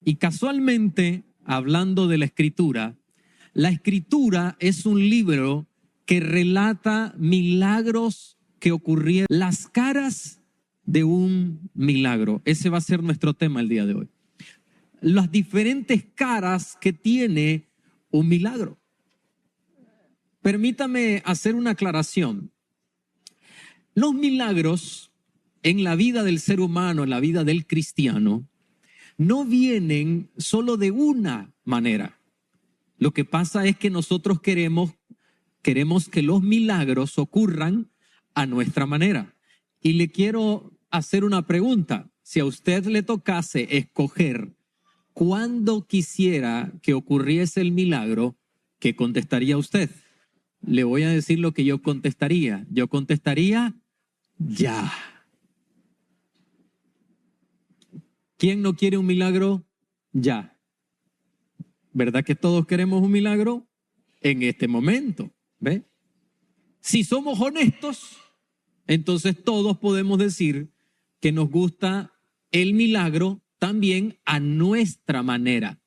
Y casualmente, hablando de la Escritura es un libro que relata milagros que ocurrieron, las caras de un milagro. Ese va a ser nuestro tema el día de hoy. Las diferentes caras que tiene un milagro. Permítame hacer una aclaración. Los milagros en la vida del ser humano, en la vida del cristiano, no vienen solo de una manera. Lo que pasa es que nosotros queremos que los milagros ocurran a nuestra manera. Y le quiero hacer una pregunta. Si a usted le tocase escoger cuándo quisiera que ocurriese el milagro, ¿qué contestaría usted? Le voy a decir lo que yo contestaría. Yo contestaría ya. ¿Quién no quiere un milagro? Ya. ¿Verdad que todos queremos un milagro? En este momento, ¿ve? Si somos honestos, entonces todos podemos decir que nos gusta el milagro también a nuestra manera,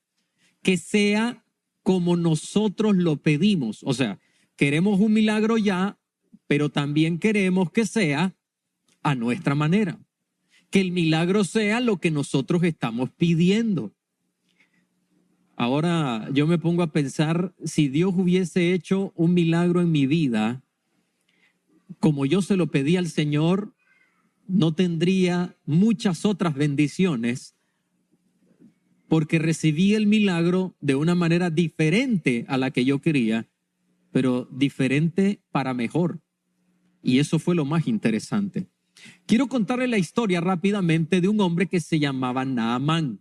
que sea como nosotros lo pedimos. O sea, queremos un milagro ya, pero también queremos que sea a nuestra manera, que el milagro sea lo que nosotros estamos pidiendo. Ahora yo me pongo a pensar, si Dios hubiese hecho un milagro en mi vida, como yo se lo pedí al Señor, no tendría muchas otras bendiciones, porque recibí el milagro de una manera diferente a la que yo quería, pero diferente para mejor. Y eso fue lo más interesante. Quiero contarle la historia rápidamente de un hombre que se llamaba Naamán.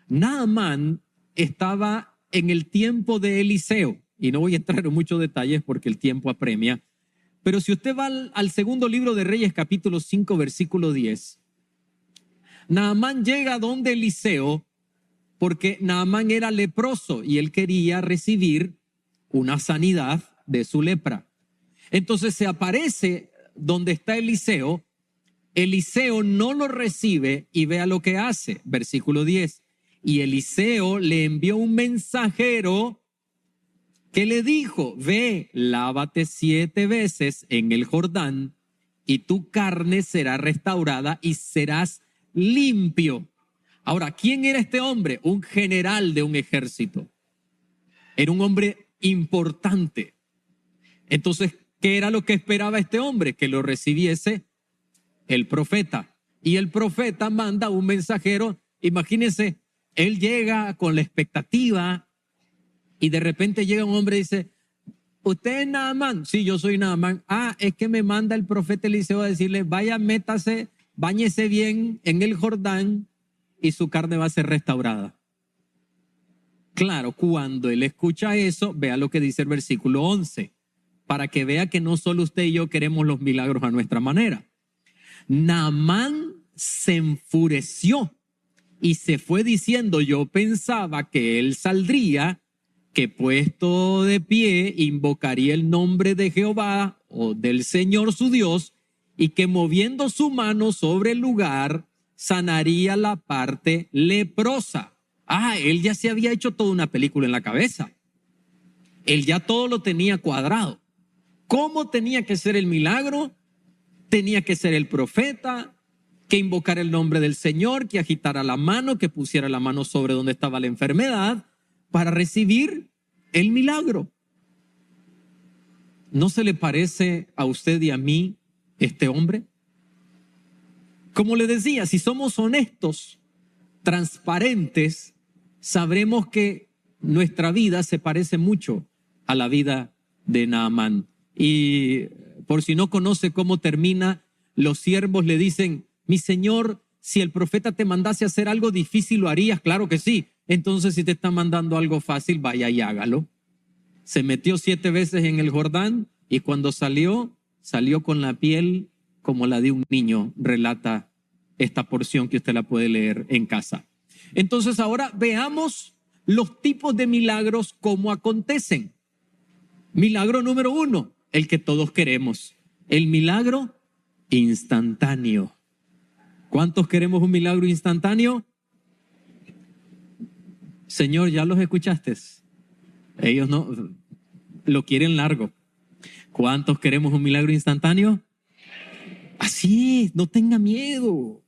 Naamán estaba en el tiempo de Eliseo, y no voy a entrar en muchos detalles porque el tiempo apremia, pero si usted va al segundo libro de Reyes, capítulo 5, versículo 10, Naamán llega donde Eliseo porque Naamán era leproso y él quería recibir una sanidad de su lepra. Entonces se aparece donde está Eliseo. Eliseo no lo recibe y vea lo que hace. Versículo 10. Y Eliseo le envió un mensajero que le dijo: ve, lávate 7 veces en el Jordán y tu carne será restaurada y serás limpio. Ahora, ¿quién era este hombre? Un general de un ejército. Era un hombre importante. Entonces, ¿qué era lo que esperaba este hombre? Que lo recibiese el profeta. Y el profeta manda un mensajero. Imagínense, él llega con la expectativa y de repente llega un hombre y dice: ¿usted es Naamán? Sí, yo soy Naamán. Ah, es que me manda el profeta Eliseo a decirle: vaya, métase, báñese bien en el Jordán y su carne va a ser restaurada. Claro, cuando él escucha eso, vea lo que dice el versículo 11, para que vea que no solo usted y yo queremos los milagros a nuestra manera. Naamán se enfureció y se fue diciendo: yo pensaba que él saldría, que puesto de pie invocaría el nombre de Jehová o del Señor su Dios, y que moviendo su mano sobre el lugar sanaría la parte leprosa. Ah, él ya se había hecho toda una película en la cabeza. Él ya todo lo tenía cuadrado. ¿Cómo tenía que ser el milagro? Tenía que ser el profeta, que invocara el nombre del Señor, que agitara la mano, que pusiera la mano sobre donde estaba la enfermedad para recibir el milagro. ¿No se le parece a usted y a mí este hombre? Como le decía, si somos honestos, transparentes, sabremos que nuestra vida se parece mucho a la vida de Naamán. Y por si no conoce cómo termina, los siervos le dicen: mi señor, si el profeta te mandase a hacer algo difícil, ¿lo harías? Claro que sí. Entonces, si te está mandando algo fácil, vaya y hágalo. Se metió 7 veces en el Jordán y cuando salió con la piel como la de un niño, relata esta porción que usted la puede leer en casa. Entonces ahora veamos los tipos de milagros, cómo acontecen. Milagro número 1, el que todos queremos, el milagro instantáneo. ¿Cuántos queremos un milagro instantáneo? Señor, ¿ya los escuchaste? Ellos no, lo quieren largo. ¿Cuántos queremos un milagro instantáneo? Así es, no tenga miedo.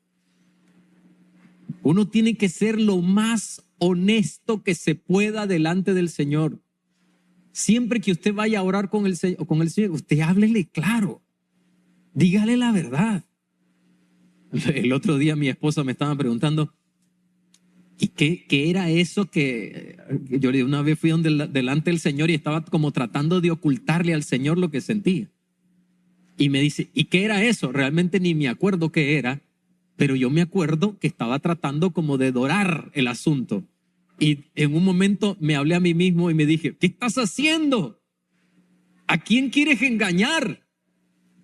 Uno tiene que ser lo más honesto que se pueda delante del Señor. Siempre que usted vaya a orar con el Señor, usted háblele claro. Dígale la verdad. El otro día mi esposa me estaba preguntando, ¿y qué era eso que yo una vez fui delante del Señor y estaba como tratando de ocultarle al Señor lo que sentía? Y me dice, ¿y qué era eso? Realmente ni me acuerdo qué era, pero yo me acuerdo que estaba tratando como de dorar el asunto. Y en un momento me hablé a mí mismo y me dije, ¿qué estás haciendo? ¿A quién quieres engañar?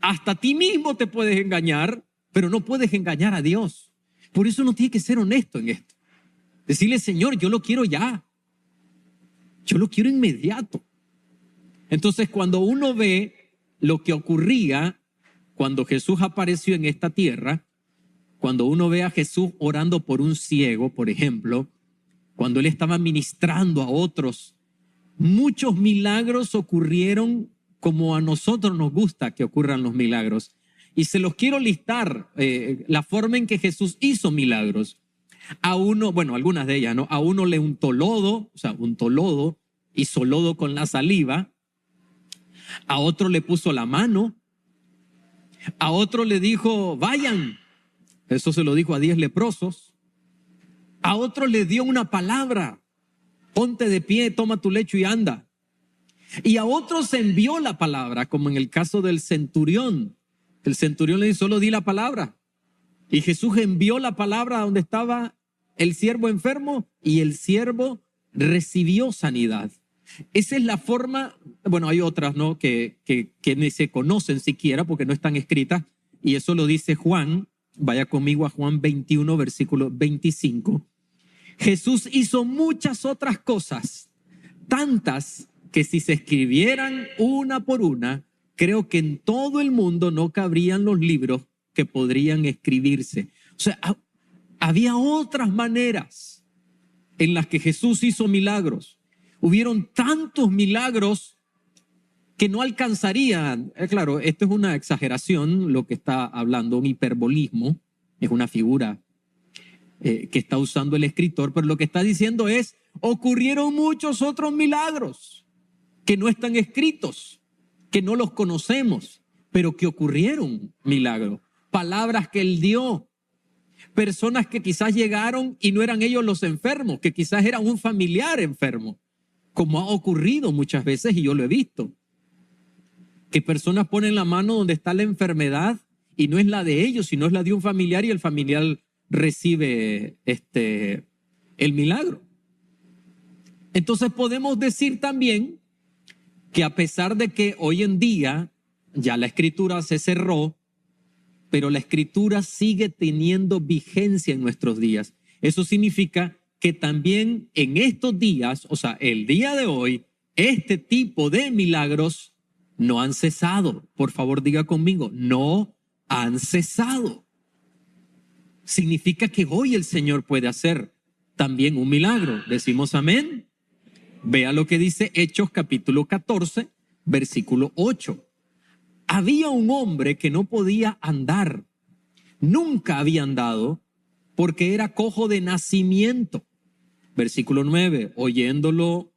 Hasta a ti mismo te puedes engañar, pero no puedes engañar a Dios. Por eso uno tiene que ser honesto en esto. Decirle, Señor, yo lo quiero ya. Yo lo quiero inmediato. Entonces, cuando uno ve lo que ocurría cuando Jesús apareció en esta tierra, cuando uno ve a Jesús orando por un ciego, por ejemplo, cuando él estaba ministrando a otros, muchos milagros ocurrieron como a nosotros nos gusta que ocurran los milagros. Y se los quiero listar, la forma en que Jesús hizo milagros. A uno, bueno, algunas de ellas, ¿no? A uno le untó lodo, untó lodo, hizo lodo con la saliva. A otro le puso la mano. A otro le dijo, vayan. Eso se lo dijo a 10 leprosos. A otro le dio una palabra, ponte de pie, toma tu lecho y anda. Y a otros envió la palabra, como en el caso del centurión. El centurión le dijo, solo di la palabra. Y Jesús envió la palabra a donde estaba el siervo enfermo y el siervo recibió sanidad. Esa es la forma, bueno, hay otras, ¿no? Que ni se conocen siquiera porque no están escritas. Y eso lo dice Juan. Vaya conmigo a Juan 21, versículo 25. Jesús hizo muchas otras cosas, tantas que si se escribieran una por una, creo que en todo el mundo no cabrían los libros que podrían escribirse. O sea, había otras maneras en las que Jesús hizo milagros. Hubieron tantos milagros que no alcanzarían. Claro, esto es una exageración, lo que está hablando, un hiperbolismo, es una figura que está usando el escritor, pero lo que está diciendo es, ocurrieron muchos otros milagros que no están escritos, que no los conocemos, pero que ocurrieron milagros. Palabras que él dio, personas que quizás llegaron y no eran ellos los enfermos, que quizás era un familiar enfermo, como ha ocurrido muchas veces y yo lo he visto. Que personas ponen la mano donde está la enfermedad y no es la de ellos, sino es la de un familiar y el familiar recibe el milagro. Entonces podemos decir también que a pesar de que hoy en día ya la escritura se cerró, pero la escritura sigue teniendo vigencia en nuestros días. Eso significa que también en estos días, o sea, el día de hoy, este tipo de milagros no han cesado. Por favor, diga conmigo, no han cesado. Significa que hoy el Señor puede hacer también un milagro. Decimos amén. Vea lo que dice Hechos capítulo 14, versículo 8. Había un hombre que no podía andar, nunca había andado, porque era cojo de nacimiento. Versículo 9, oyéndolo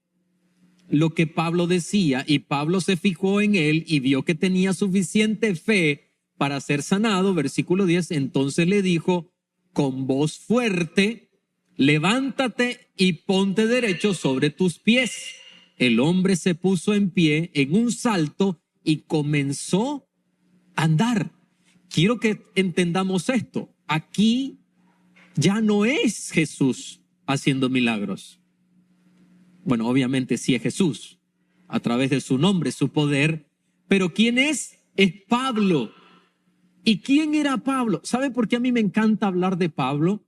lo que Pablo decía, y Pablo se fijó en él y vio que tenía suficiente fe para ser sanado. Versículo 10, entonces le dijo con voz fuerte, levántate y ponte derecho sobre tus pies. El hombre se puso en pie en un salto y comenzó a andar. Quiero que entendamos esto. Aquí ya no es Jesús haciendo milagros. Bueno, obviamente sí es Jesús, a través de su nombre, su poder. Pero ¿quién es? Es Pablo. ¿Y quién era Pablo? ¿Sabe por qué a mí me encanta hablar de Pablo?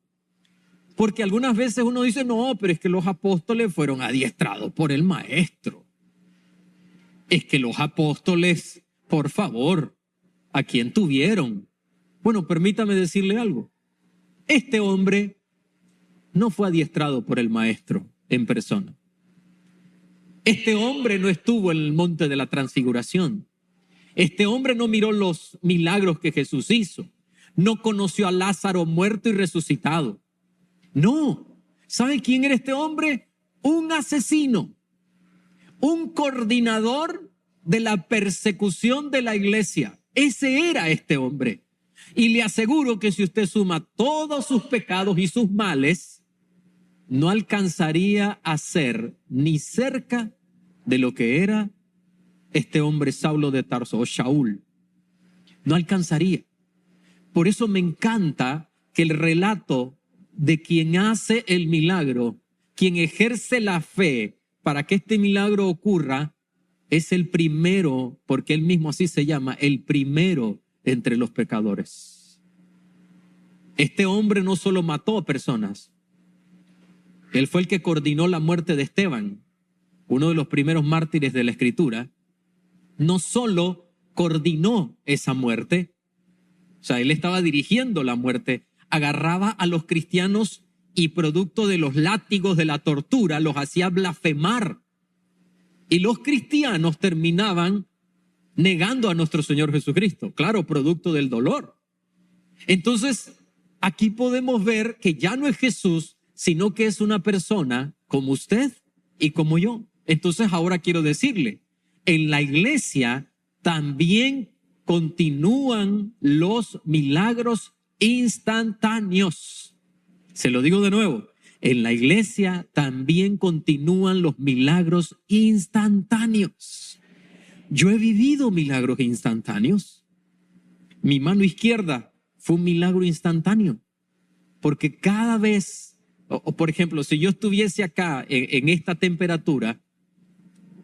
Porque algunas veces uno dice, no, pero es que los apóstoles fueron adiestrados por el maestro. Es que los apóstoles, por favor, ¿a quién tuvieron? Bueno, permítame decirle algo. Este hombre no fue adiestrado por el maestro. en persona. Este hombre no estuvo en el monte de la transfiguración. Este hombre no miró los milagros que Jesús hizo. No conoció a Lázaro muerto y resucitado. No. ¿Sabe quién era este hombre? Un asesino, un coordinador de la persecución de la iglesia. Ese era este hombre. Y le aseguro que si usted suma todos sus pecados y sus males, no alcanzaría a ser ni cerca de lo que era este hombre Saulo de Tarso o Shaul. No alcanzaría. Por eso me encanta que el relato de quien hace el milagro, quien ejerce la fe para que este milagro ocurra, es el primero, porque él mismo así se llama, el primero entre los pecadores. Este hombre no solo mató a personas, él fue el que coordinó la muerte de Esteban, uno de los primeros mártires de la Escritura. No solo coordinó esa muerte, o sea, él estaba dirigiendo la muerte, agarraba a los cristianos y producto de los látigos de la tortura los hacía blasfemar. Y los cristianos terminaban negando a nuestro Señor Jesucristo, claro, producto del dolor. Entonces, aquí podemos ver que ya no es Jesús, sino que es una persona como usted y como yo. Entonces, ahora quiero decirle, en la iglesia también continúan los milagros instantáneos. Se lo digo de nuevo, en la iglesia también continúan los milagros instantáneos. Yo he vivido milagros instantáneos. Mi mano izquierda fue un milagro instantáneo, porque cada vez, o por ejemplo, si yo estuviese acá en esta temperatura,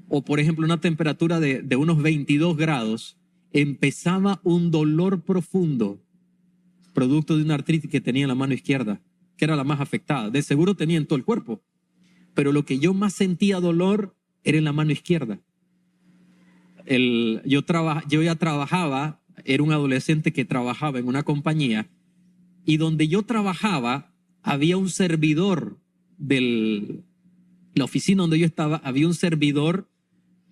o por ejemplo una temperatura de unos 22 grados, empezaba un dolor profundo, producto de una artritis que tenía en la mano izquierda, que era la más afectada. De seguro tenía en todo el cuerpo, pero lo que yo más sentía dolor era en la mano izquierda. Yo ya trabajaba, era un adolescente que trabajaba en una compañía, y donde yo trabajaba había un servidor de la oficina donde yo estaba, había un servidor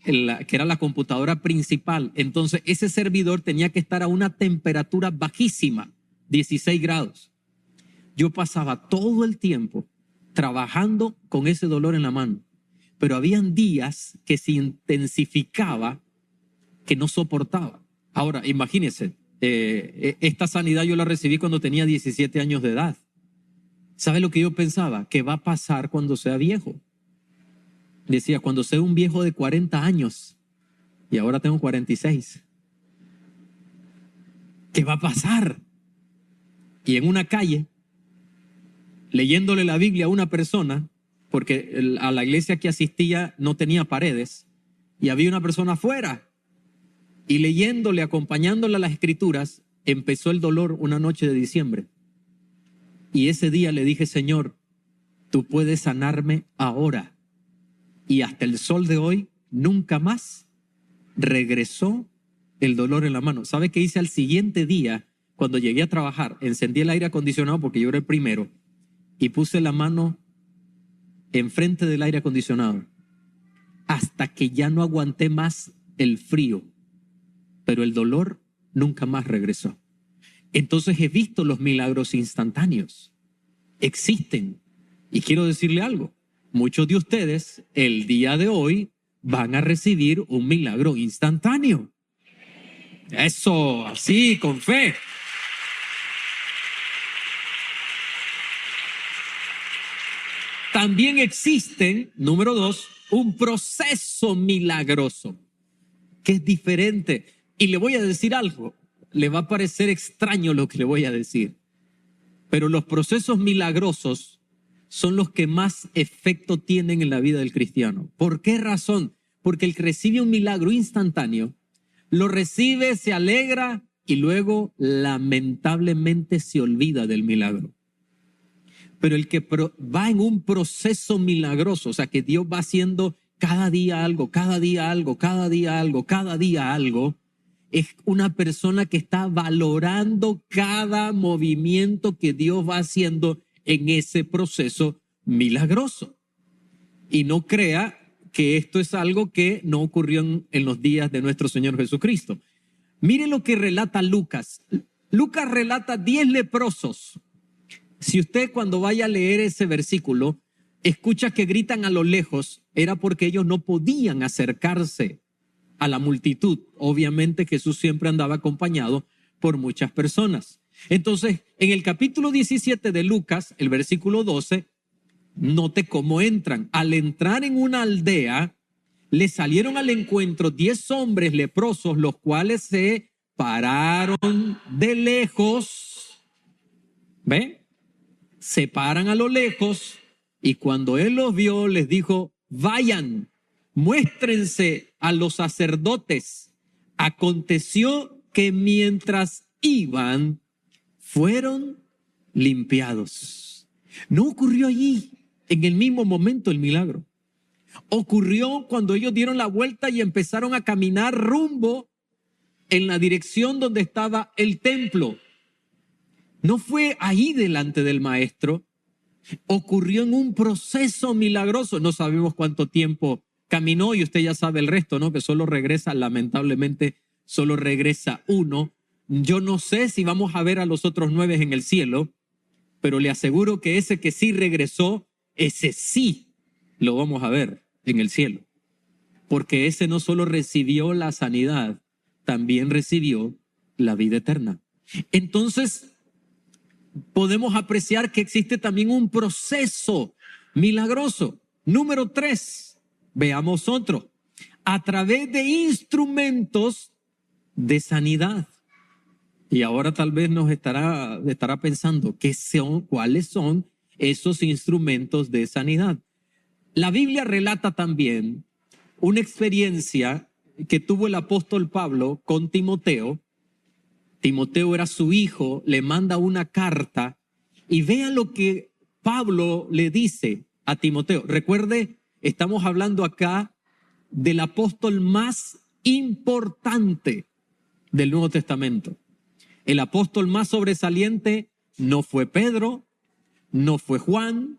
que era la computadora principal. Entonces ese servidor tenía que estar a una temperatura bajísima, 16 grados. Yo pasaba todo el tiempo trabajando con ese dolor en la mano, pero habían días que se intensificaba, que no soportaba. Ahora, imagínense, esta sanidad yo la recibí cuando tenía 17 años de edad. ¿Sabe lo que yo pensaba? ¿Qué va a pasar cuando sea viejo? Decía, cuando sea un viejo de 40 años, y ahora tengo 46. ¿Qué va a pasar? Y en una calle, leyéndole la Biblia a una persona, porque a la iglesia que asistía no tenía paredes, y había una persona afuera, y leyéndole, acompañándole a las escrituras, empezó el dolor una noche de diciembre. Y ese día le dije, Señor, tú puedes sanarme ahora. Y hasta el sol de hoy, nunca más regresó el dolor en la mano. ¿Sabe qué hice al siguiente día? Cuando llegué a trabajar, encendí el aire acondicionado porque yo era el primero y puse la mano enfrente del aire acondicionado hasta que ya no aguanté más el frío, pero el dolor nunca más regresó. Entonces he visto los milagros instantáneos. Existen. Y quiero decirle algo. Muchos de ustedes el día de hoy van a recibir un milagro instantáneo. Eso, así, con fe. También existen, número 2, un proceso milagroso, que es diferente. Y le voy a decir algo, le va a parecer extraño lo que le voy a decir, pero los procesos milagrosos son los que más efecto tienen en la vida del cristiano. ¿Por qué razón? Porque el que recibe un milagro instantáneo, lo recibe, se alegra y luego lamentablemente se olvida del milagro. Pero el que va en un proceso milagroso, o sea que Dios va haciendo cada día algo, cada día algo, cada día algo, cada día algo, es una persona que está valorando cada movimiento que Dios va haciendo en ese proceso milagroso. y no crea que esto es algo que no ocurrió en los días de nuestro Señor Jesucristo. Mire lo que relata Lucas. Lucas relata 10 leprosos. Si usted cuando vaya a leer ese versículo escucha que gritan a lo lejos, era porque ellos no podían acercarse a la multitud. Obviamente Jesús siempre andaba acompañado por muchas personas. Entonces, en el capítulo 17 de Lucas, el versículo 12, note cómo entran. Al entrar en una aldea, le salieron al encuentro 10 hombres leprosos, los cuales se pararon de lejos. ¿Ve? Se paran a lo lejos y cuando él los vio, les dijo, vayan, muéstrense a los sacerdotes. Aconteció que mientras iban, fueron limpiados. No ocurrió allí en el mismo momento el milagro. Ocurrió cuando ellos dieron la vuelta y empezaron a caminar rumbo en la dirección donde estaba el templo. No fue ahí delante del maestro. Ocurrió en un proceso milagroso. No sabemos cuánto tiempo caminó y usted ya sabe el resto, ¿no? Que solo regresa, lamentablemente, solo regresa uno. Yo no sé si vamos a ver a los otros 9 en el cielo, pero le aseguro que ese que sí regresó, ese sí lo vamos a ver en el cielo. Porque ese no solo recibió la sanidad, también recibió la vida eterna. Entonces, podemos apreciar que existe también un proceso milagroso. Número 3, veamos otro. A través de instrumentos de sanidad. Y ahora tal vez nos estará pensando, ¿cuáles son esos instrumentos de sanidad? La Biblia relata también una experiencia que tuvo el apóstol Pablo con Timoteo. Timoteo era su hijo, le manda una carta y vea lo que Pablo le dice a Timoteo. Recuerde, estamos hablando acá del apóstol más importante del Nuevo Testamento. El apóstol más sobresaliente no fue Pedro, no fue Juan,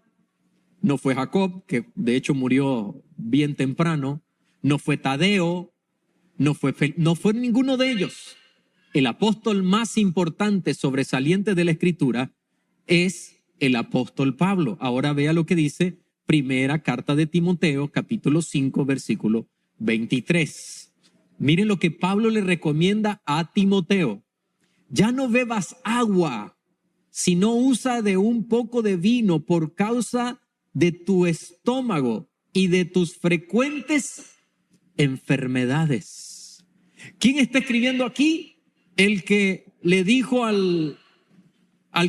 no fue Jacob, que de hecho murió bien temprano, no fue Tadeo, no fue ninguno de ellos. El apóstol más importante, sobresaliente de la Escritura es el apóstol Pablo. Ahora vea lo que dice primera carta de Timoteo, capítulo 5, versículo 23. Miren lo que Pablo le recomienda a Timoteo. Ya no bebas agua, sino usa de un poco de vino por causa de tu estómago y de tus frecuentes enfermedades. ¿Quién está escribiendo aquí? El que le dijo al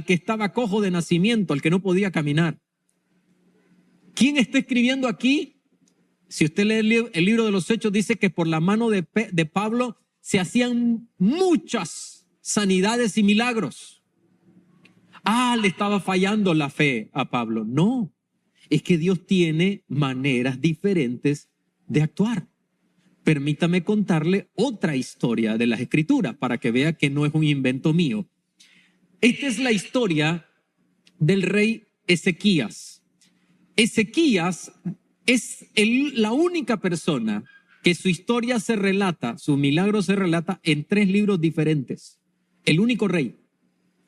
que estaba cojo de nacimiento, al que no podía caminar. ¿Quién está escribiendo aquí? Si usted lee el libro de los Hechos, dice que por la mano de Pablo se hacían muchas sanidades y milagros. Le estaba fallando la fe a Pablo. No, es que Dios tiene maneras diferentes de actuar. Permítame contarle otra historia de las Escrituras para que vea que no es un invento mío. Esta es la historia del rey Ezequías. Ezequías es la única persona que su historia se relata, su milagro se relata en 3 libros diferentes. El único rey.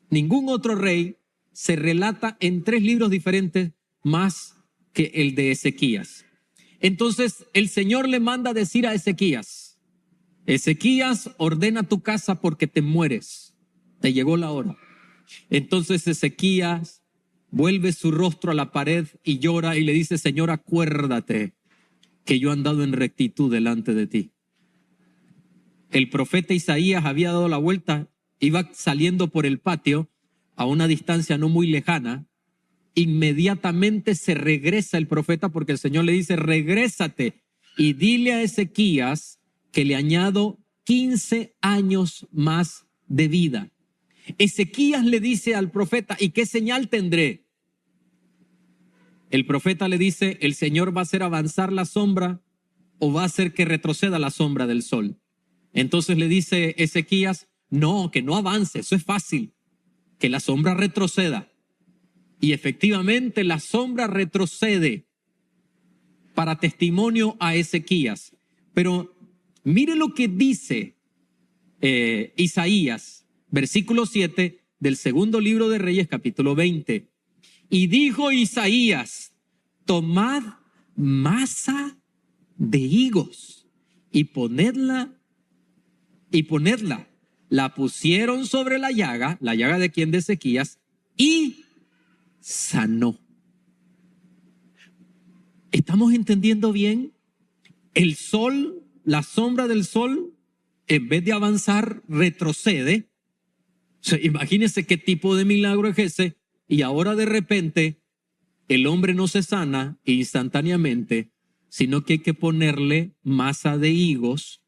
Ningún otro rey se relata en 3 libros diferentes más que el de Ezequías. Entonces el Señor le manda a decir a Ezequías, Ezequías, ordena tu casa porque te mueres, te llegó la hora. Entonces Ezequías vuelve su rostro a la pared y llora y le dice, Señor, acuérdate que yo he andado en rectitud delante de ti. El profeta Isaías había dado la vuelta, iba saliendo por el patio a una distancia no muy lejana. Inmediatamente se regresa el profeta porque el Señor le dice, regrésate y dile a Ezequías que le añado 15 años más de vida. Ezequías le dice al profeta, ¿y qué señal tendré? El profeta le dice, el Señor va a hacer avanzar la sombra o va a hacer que retroceda la sombra del sol. Entonces le dice Ezequías, no, que no avance, eso es fácil, que la sombra retroceda. Y efectivamente la sombra retrocede. para testimonio a Ezequías. Pero mire lo que dice Isaías, versículo 7 del segundo libro de Reyes, capítulo 20. Y dijo Isaías: tomad masa de higos y ponedla. La pusieron sobre la llaga de quien, de Ezequías, y sanó. ¿Estamos entendiendo bien? El sol, la sombra del sol, en vez de avanzar, retrocede. O sea, imagínense qué tipo de milagro es ese. Y ahora de repente el hombre no se sana instantáneamente, sino que hay que ponerle masa de higos,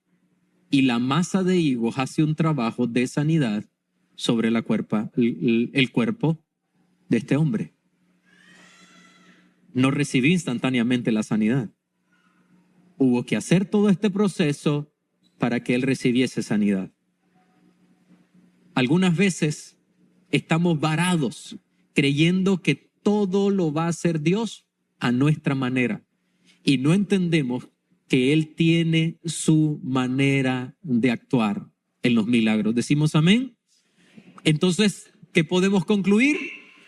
y la masa de higos hace un trabajo de sanidad sobre el cuerpo de este hombre. No recibió instantáneamente la sanidad. Hubo que hacer todo este proceso para que él recibiese sanidad. Algunas veces estamos varados creyendo que todo lo va a hacer Dios a nuestra manera y no entendemos que Él tiene su manera de actuar en los milagros. ¿Decimos amén? Entonces, ¿qué podemos concluir?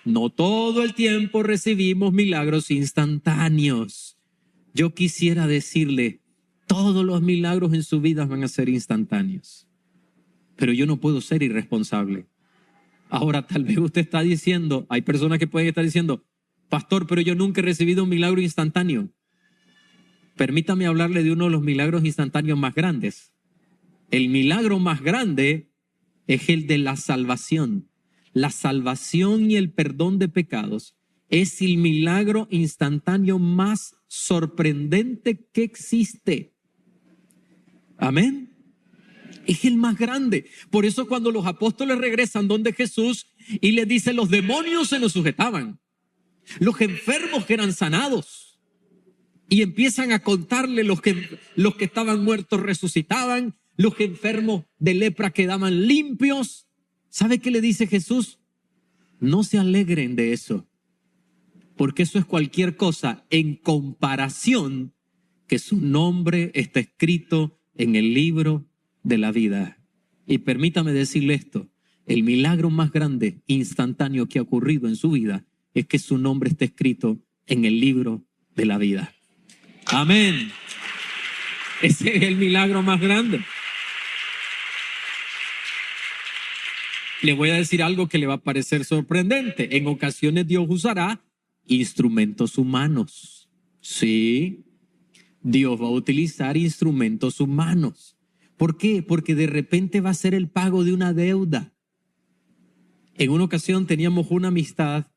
No todo el tiempo recibimos milagros instantáneos. Yo quisiera decirle, todos los milagros en su vida van a ser instantáneos, pero yo no puedo ser irresponsable. Ahora, tal vez usted está diciendo, hay personas que pueden estar diciendo, pastor, pero yo nunca he recibido un milagro instantáneo. Permítame hablarle de uno de los milagros instantáneos más grandes. El milagro más grande es el de la salvación. La salvación y el perdón de pecados es el milagro instantáneo más sorprendente que existe. Amén. Es el más grande. Por eso cuando los apóstoles regresan donde Jesús y le dice, los demonios se nos sujetaban, los enfermos eran sanados, y empiezan a contarle los que estaban muertos resucitaban, los enfermos de lepra quedaban limpios. ¿Sabe qué le dice Jesús? No se alegren de eso, porque eso es cualquier cosa en comparación que su nombre está escrito en el libro de la vida. Y permítame decirle esto, el milagro más grande, instantáneo que ha ocurrido en su vida es que su nombre está escrito en el libro de la vida. Amén. Ese es el milagro más grande. Le voy a decir algo que le va a parecer sorprendente. En ocasiones Dios usará instrumentos humanos. Sí, Dios va a utilizar instrumentos humanos. ¿Por qué? Porque de repente va a ser el pago de una deuda. En una ocasión teníamos una amistad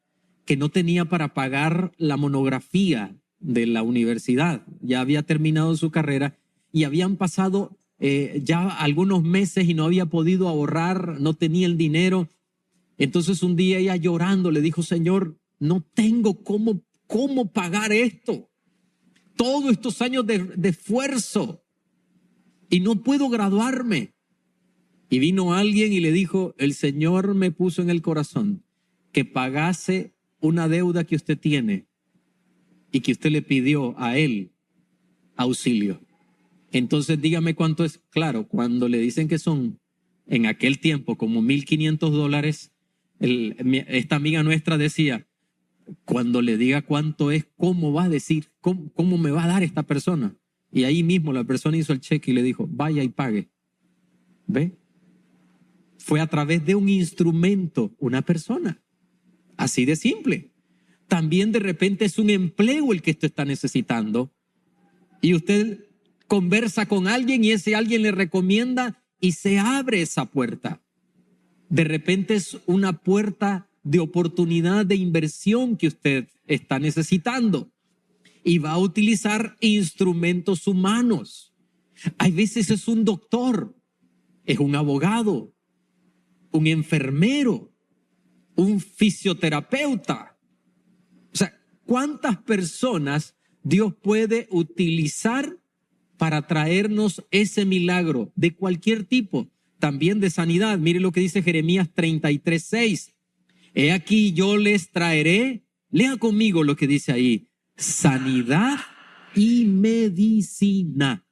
que no tenía para pagar la monografía de la universidad. Ya había terminado su carrera y habían pasado ya algunos meses y no había podido ahorrar, no tenía el dinero. Entonces un día ella llorando le dijo, Señor, no tengo cómo pagar esto. Todos estos años de esfuerzo y no puedo graduarme. Y vino alguien y le dijo, el Señor me puso en el corazón que pagase una deuda que usted tiene y que usted le pidió a él auxilio. Entonces dígame cuánto es. Claro, cuando le dicen que son en aquel tiempo como $1,500, esta amiga nuestra decía, cuando le diga cuánto es, ¿cómo va a decir? ¿Cómo me va a dar esta persona? Y ahí mismo la persona hizo el cheque y le dijo, vaya y pague. ¿Ve? Fue a través de un instrumento, una persona. Así de simple. También de repente es un empleo el que usted está necesitando y usted conversa con alguien y ese alguien le recomienda y se abre esa puerta. De repente es una puerta de oportunidad de inversión que usted está necesitando y va a utilizar instrumentos humanos. Hay veces es un doctor, es un abogado, un enfermero, un fisioterapeuta. O sea, ¿cuántas personas Dios puede utilizar para traernos ese milagro de cualquier tipo? También de sanidad. Mire lo que dice Jeremías 33:6. He aquí yo les traeré, lea conmigo lo que dice ahí, sanidad y medicina.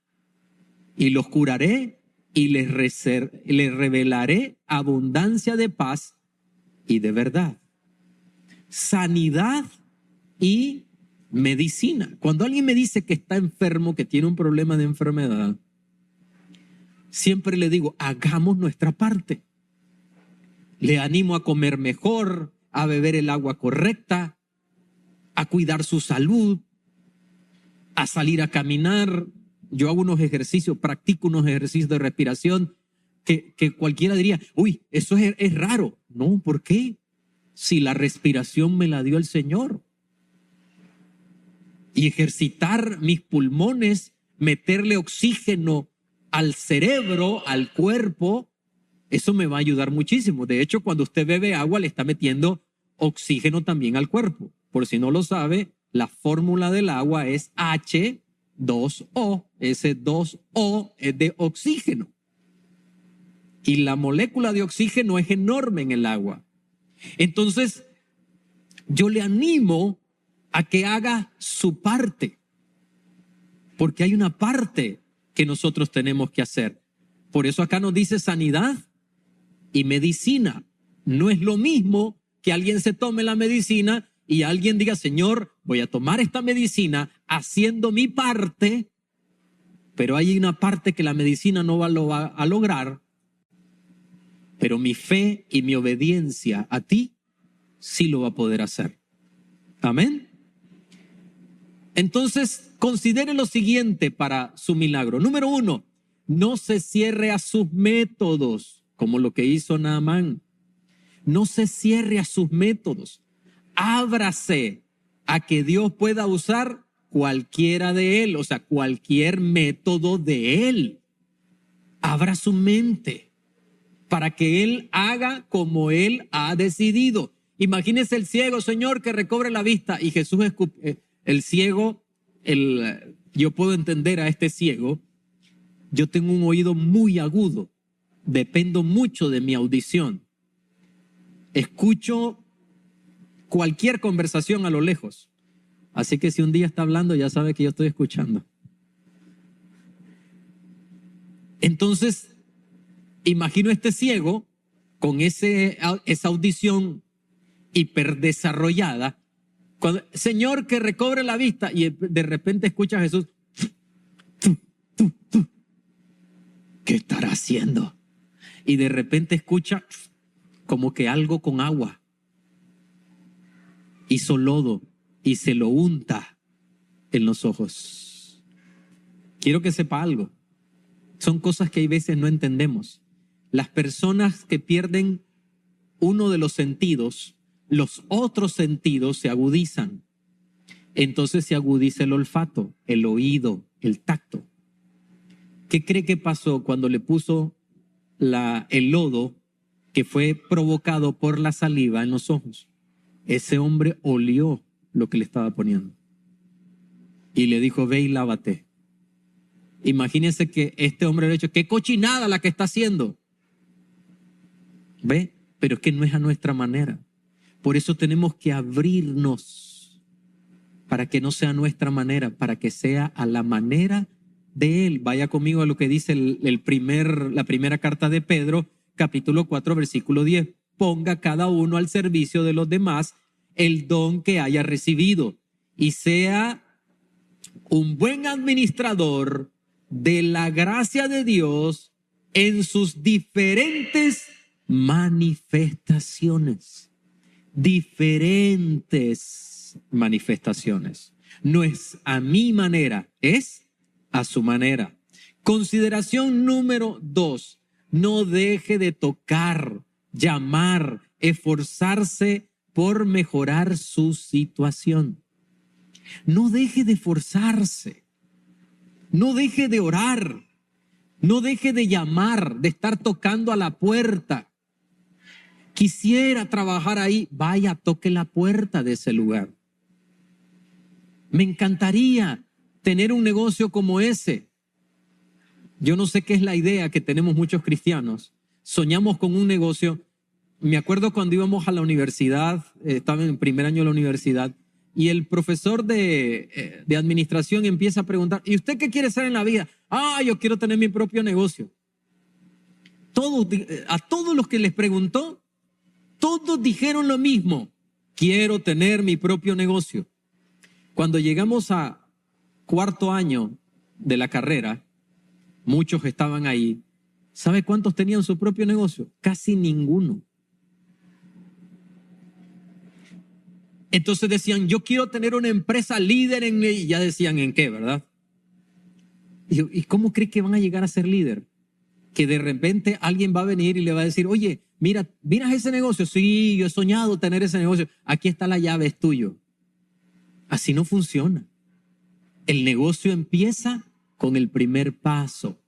Y los curaré y les revelaré abundancia de paz y de verdad. Sanidad y medicina. Cuando alguien me dice que está enfermo, que tiene un problema de enfermedad, siempre le digo, hagamos nuestra parte. Le animo a comer mejor, a beber el agua correcta, a cuidar su salud, a salir a caminar. Yo hago unos ejercicios, practico unos ejercicios de respiración que cualquiera diría, uy, eso es raro. No, ¿por qué? Si la respiración me la dio el Señor. Y ejercitar mis pulmones, meterle oxígeno al cerebro, al cuerpo, eso me va a ayudar muchísimo. De hecho, cuando usted bebe agua, le está metiendo oxígeno también al cuerpo. Por si no lo sabe, la fórmula del agua es H2O. Ese 2O es de oxígeno. Y la molécula de oxígeno es enorme en el agua. Entonces, yo le animo a que haga su parte, porque hay una parte que nosotros tenemos que hacer. Por eso acá nos dice sanidad y medicina. No es lo mismo que alguien se tome la medicina y alguien diga, Señor, voy a tomar esta medicina haciendo mi parte, pero hay una parte que la medicina no lo va a lograr, pero mi fe y mi obediencia a ti sí lo va a poder hacer. Amén. Entonces, considere lo siguiente para su milagro. Número 1, no se cierre a sus métodos, como lo que hizo Naamán. No se cierre a sus métodos. Ábrase a que Dios pueda usar cualquiera de él, o sea, cualquier método de él. Abra su mente para que él haga como él ha decidido. Imagínese el ciego, Señor, que recobre la vista, y Jesús el ciego, yo puedo entender a este ciego. Yo tengo un oído muy agudo, dependo mucho de mi audición. Escucho cualquier conversación a lo lejos. Así que si un día está hablando, ya sabe que yo estoy escuchando. Entonces, imagino a este ciego con esa audición hiperdesarrollada. Cuando, Señor, que recobre la vista, y de repente escucha a Jesús. ¿Qué estará haciendo? Y de repente escucha como que algo con agua. Hizo lodo y se lo unta en los ojos. Quiero que sepa algo. Son cosas que hay veces no entendemos. Las personas que pierden uno de los sentidos, los otros sentidos se agudizan. Entonces se agudiza el olfato, el oído, el tacto. ¿Qué cree que pasó cuando le puso el lodo que fue provocado por la saliva en los ojos? Ese hombre olió lo que le estaba poniendo y le dijo, ve y lávate. Imagínense que este hombre le ha dicho, qué cochinada la que está haciendo. ¿Ve? Pero es que no es a nuestra manera. Por eso tenemos que abrirnos para que no sea a nuestra manera, para que sea a la manera de Él. Vaya conmigo a lo que dice la primera carta de Pedro, capítulo 4, versículo 10. Ponga cada uno al servicio de los demás el don que haya recibido y sea un buen administrador de la gracia de Dios en sus diferentes manifestaciones. Diferentes manifestaciones. No es a mi manera, es a su manera. Consideración número 2. No deje de tocar, llamar, esforzarse por mejorar su situación. No deje de esforzarse. No deje de orar. No deje de llamar, de estar tocando a la puerta. Quisiera trabajar ahí, vaya, toque la puerta de ese lugar. Me encantaría tener un negocio como ese. Yo no sé qué es la idea que tenemos muchos cristianos. Soñamos con un negocio. Me acuerdo cuando íbamos a la universidad, estaba en el primer año de la universidad, y el profesor de administración empieza a preguntar, ¿y usted qué quiere ser en la vida? Ah, yo quiero tener mi propio negocio. A todos los que les preguntó, todos dijeron lo mismo. Quiero tener mi propio negocio. Cuando llegamos a cuarto año de la carrera, muchos estaban ahí. ¿Sabe cuántos tenían su propio negocio? Casi ninguno. Entonces decían, yo quiero tener una empresa líder en... Y ya decían, ¿en qué, verdad? ¿Y cómo cree que van a llegar a ser líder? Que de repente alguien va a venir y le va a decir, oye, mira ese negocio. Sí, yo he soñado tener ese negocio. Aquí está la llave, es tuyo. Así no funciona. El negocio empieza con el primer paso.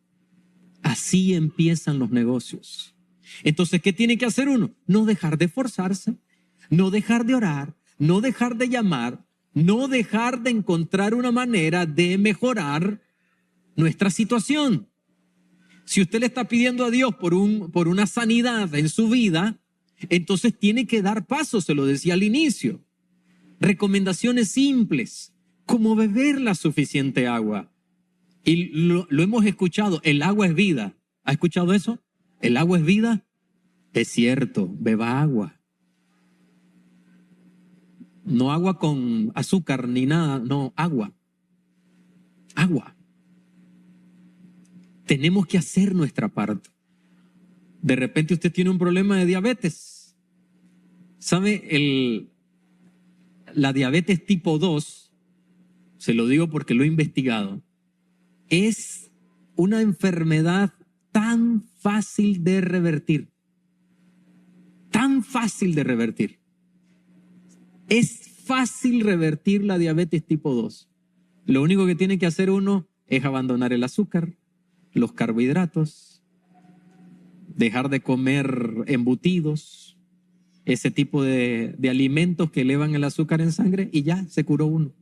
Así empiezan los negocios. Entonces, ¿qué tiene que hacer uno? No dejar de esforzarse, no dejar de orar, no dejar de llamar, no dejar de encontrar una manera de mejorar nuestra situación. Si usted le está pidiendo a Dios por una sanidad en su vida, entonces tiene que dar pasos, se lo decía al inicio. Recomendaciones simples, como beber la suficiente agua. Y lo hemos escuchado, el agua es vida. ¿Ha escuchado eso? ¿El agua es vida? Es cierto, beba agua. No agua con azúcar ni nada, no, agua. Agua. Tenemos que hacer nuestra parte. De repente usted tiene un problema de diabetes. ¿Sabe? La diabetes tipo 2, se lo digo porque lo he investigado, es una enfermedad tan fácil de revertir. Tan fácil de revertir. Es fácil revertir la diabetes tipo 2. Lo único que tiene que hacer uno es abandonar el azúcar, los carbohidratos, dejar de comer embutidos, ese tipo de alimentos que elevan el azúcar en sangre y ya se curó uno.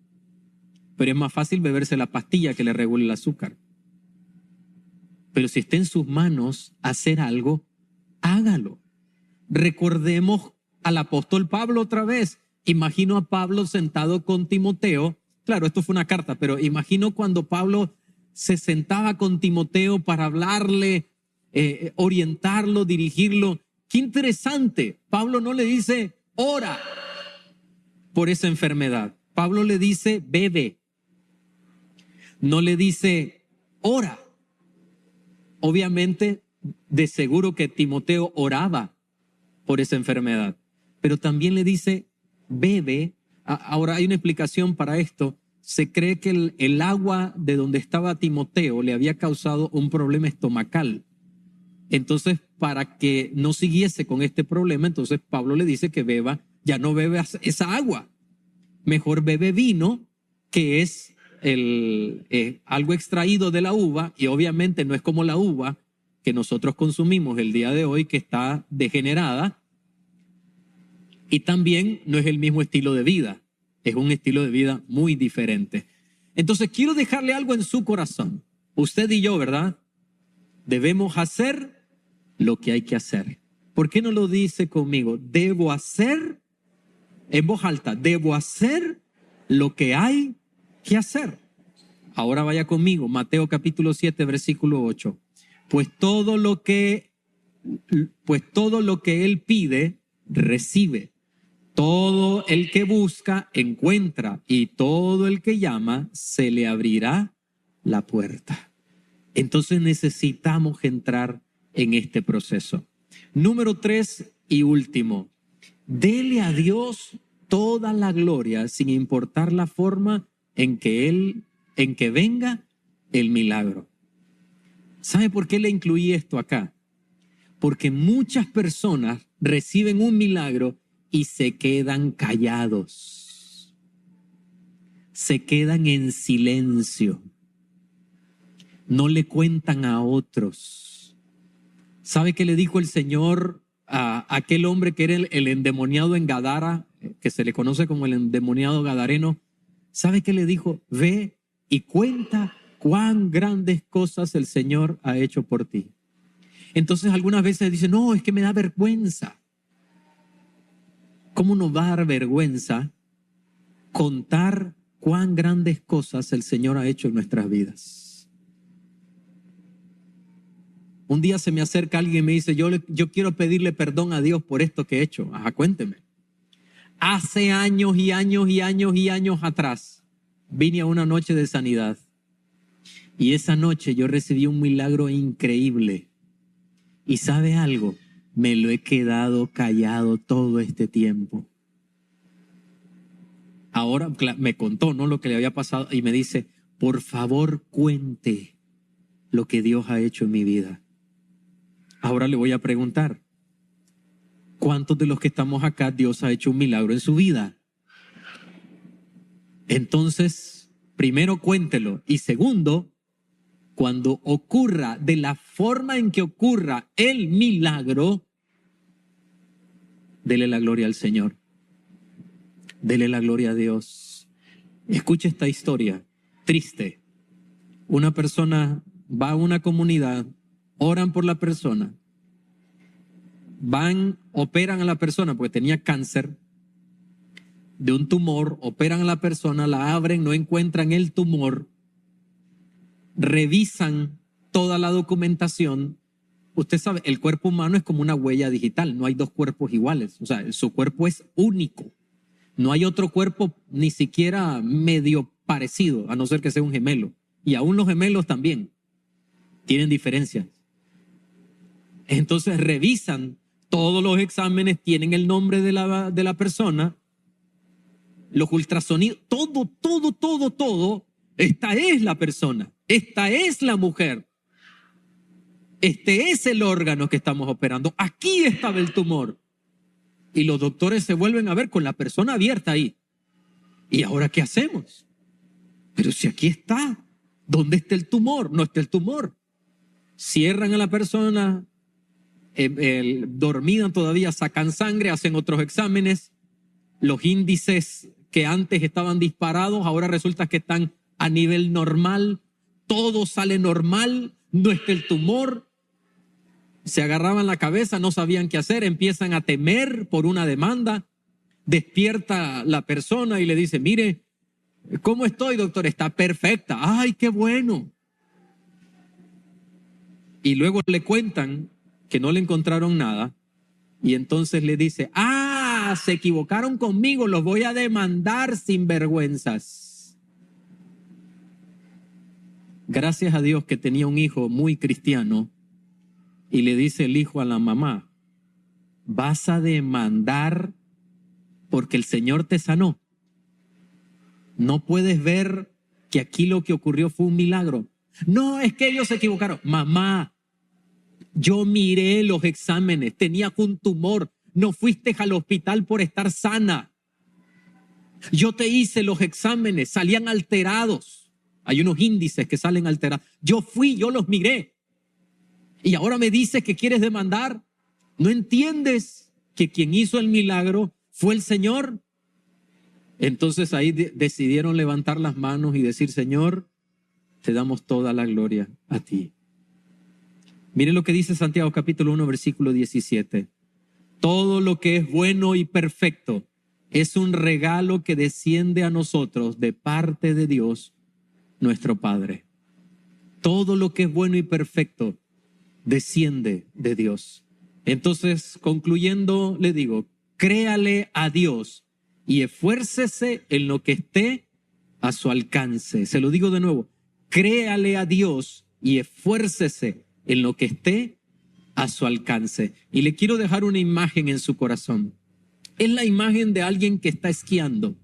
Pero es más fácil beberse la pastilla que le regule el azúcar. Pero si está en sus manos hacer algo, hágalo. Recordemos al apóstol Pablo otra vez. Imagino a Pablo sentado con Timoteo. Claro, esto fue una carta, pero imagino cuando Pablo se sentaba con Timoteo para hablarle, orientarlo, dirigirlo. Qué interesante. Pablo no le dice, ora por esa enfermedad. Pablo le dice, bebe. No le dice, ora. Obviamente, de seguro que Timoteo oraba por esa enfermedad, pero también le dice, bebe. Ahora hay una explicación para esto. Se cree que el agua de donde estaba Timoteo le había causado un problema estomacal. Entonces, para que no siguiese con este problema, entonces Pablo le dice que beba, ya no bebe esa agua. Mejor bebe vino, que es algo extraído de la uva, y obviamente no es como la uva que nosotros consumimos el día de hoy, que está degenerada, y también no es el mismo estilo de vida, es un estilo de vida muy diferente. Entonces quiero dejarle algo en su corazón. Usted y yo, ¿verdad? Debemos hacer lo que hay que hacer. ¿Por qué no lo dice conmigo? Debo hacer, en voz alta, debo hacer lo que hay que hacer. Ahora vaya conmigo, Mateo capítulo 7, versículo 8. Pues todo lo que él pide, recibe. Todo el que busca, encuentra. Y todo el que llama, se le abrirá la puerta. Entonces necesitamos entrar en este proceso. Número 3 y último. Dele a Dios toda la gloria sin importar la forma en que venga el milagro. ¿Sabe por qué le incluí esto acá? Porque muchas personas reciben un milagro y se quedan callados. Se quedan en silencio. No le cuentan a otros. ¿Sabe qué le dijo el Señor a aquel hombre que era el endemoniado en Gadara, que se le conoce como el endemoniado gadareno? ¿Sabe qué le dijo? Ve y cuenta cuán grandes cosas el Señor ha hecho por ti. Entonces algunas veces dicen, no, es que me da vergüenza. ¿Cómo nos va a dar vergüenza contar cuán grandes cosas el Señor ha hecho en nuestras vidas. Un día se me acerca alguien y me dice, yo quiero pedirle perdón a Dios por esto que he hecho. Ajá, cuénteme. Hace años y años y años y años atrás, vine a una noche de sanidad. Y esa noche yo recibí un milagro increíble. ¿Y sabe algo? Me lo he quedado callado todo este tiempo. Ahora me contó, ¿no?, lo que le había pasado y me dice, por favor, cuente lo que Dios ha hecho en mi vida. Ahora le voy a preguntar, ¿cuántos de los que estamos acá Dios ha hecho un milagro en su vida? Entonces, primero cuéntelo. Y segundo, cuando ocurra, de la forma en que ocurra el milagro, dele la gloria al Señor. Dele la gloria a Dios. Escuche esta historia triste. Una persona va a una comunidad, oran por la persona, operan a la persona porque tenía cáncer de un tumor, operan a la persona, la abren, no encuentran el tumor, revisan toda la documentación. Usted sabe, el cuerpo humano es como una huella digital, no hay dos cuerpos iguales, o sea, su cuerpo es único. No hay otro cuerpo ni siquiera medio parecido, a no ser que sea un gemelo. Y aún los gemelos también tienen diferencias. Entonces revisan todos los exámenes, tienen el nombre de la persona, los ultrasonidos, todo. Esta es la persona, esta es la mujer, este es el órgano que estamos operando, aquí estaba el tumor. Y los doctores se vuelven a ver con la persona abierta ahí. ¿Y ahora qué hacemos? Pero si aquí está, ¿dónde está el tumor? No está el tumor. Cierran a la persona, dormida todavía, sacan sangre, hacen otros exámenes. Los índices que antes estaban disparados, ahora resulta que están a nivel normal. Todo sale normal, no está el tumor. Se agarraban la cabeza, no sabían qué hacer, empiezan a temer por una demanda. Despierta la persona y le dice, mire, ¿cómo estoy, doctor? Está perfecta. ¡Ay, qué bueno! Y luego le cuentan que no le encontraron nada y entonces le dice, se equivocaron conmigo, los voy a demandar sin vergüenzas. Gracias a Dios que tenía un hijo muy cristiano. Y le dice el hijo a la mamá, vas a demandar porque el Señor te sanó. No puedes ver que aquí lo que ocurrió fue un milagro. No, es que ellos se equivocaron. Mamá, yo miré los exámenes, tenía un tumor, no fuiste al hospital por estar sana. Yo te hice los exámenes, salían alterados. Hay unos índices que salen alterados. Yo los miré. Y ahora me dices que quieres demandar. ¿No entiendes que quien hizo el milagro fue el Señor? Entonces ahí decidieron levantar las manos y decir, Señor, te damos toda la gloria a ti. Mire lo que dice Santiago capítulo 1, versículo 17. Todo lo que es bueno y perfecto es un regalo que desciende a nosotros de parte de Dios, nuestro Padre. Todo lo que es bueno y perfecto desciende de Dios. Entonces, concluyendo, le digo, créale a Dios y esfuércese en lo que esté a su alcance. Se lo digo de nuevo, créale a Dios y esfuércese en lo que esté a su alcance. Y le quiero dejar una imagen en su corazón. Es la imagen de alguien que está esquiando.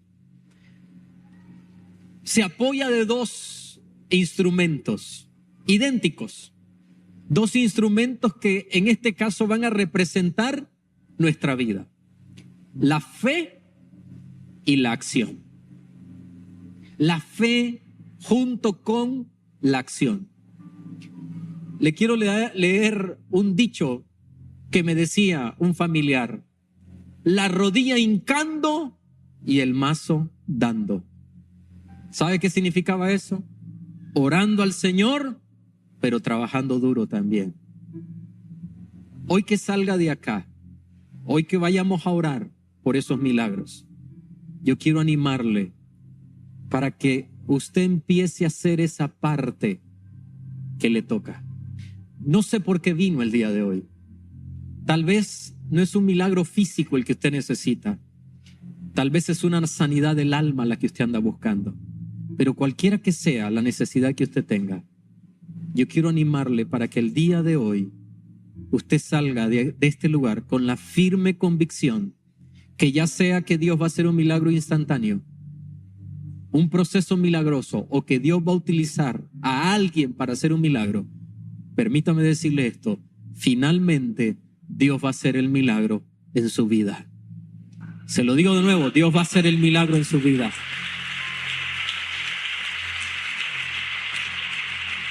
Se apoya de dos instrumentos idénticos. Dos instrumentos que en este caso van a representar nuestra vida. La fe y la acción. La fe junto con la acción. Le quiero leer un dicho que me decía un familiar. La rodilla hincando y el mazo dando. ¿Sabe qué significaba eso? Orando al Señor, pero trabajando duro también. Hoy que salga de acá, hoy que vayamos a orar por esos milagros, yo quiero animarle para que usted empiece a hacer esa parte que le toca. No sé por qué vino el día de hoy. Tal vez no es un milagro físico el que usted necesita. Tal vez es una sanidad del alma la que usted anda buscando. Pero cualquiera que sea la necesidad que usted tenga, yo quiero animarle para que el día de hoy usted salga de este lugar con la firme convicción que ya sea que Dios va a hacer un milagro instantáneo, un proceso milagroso, o que Dios va a utilizar a alguien para hacer un milagro, permítame decirle esto, finalmente Dios va a hacer el milagro en su vida. Se lo digo de nuevo, Dios va a hacer el milagro en su vida.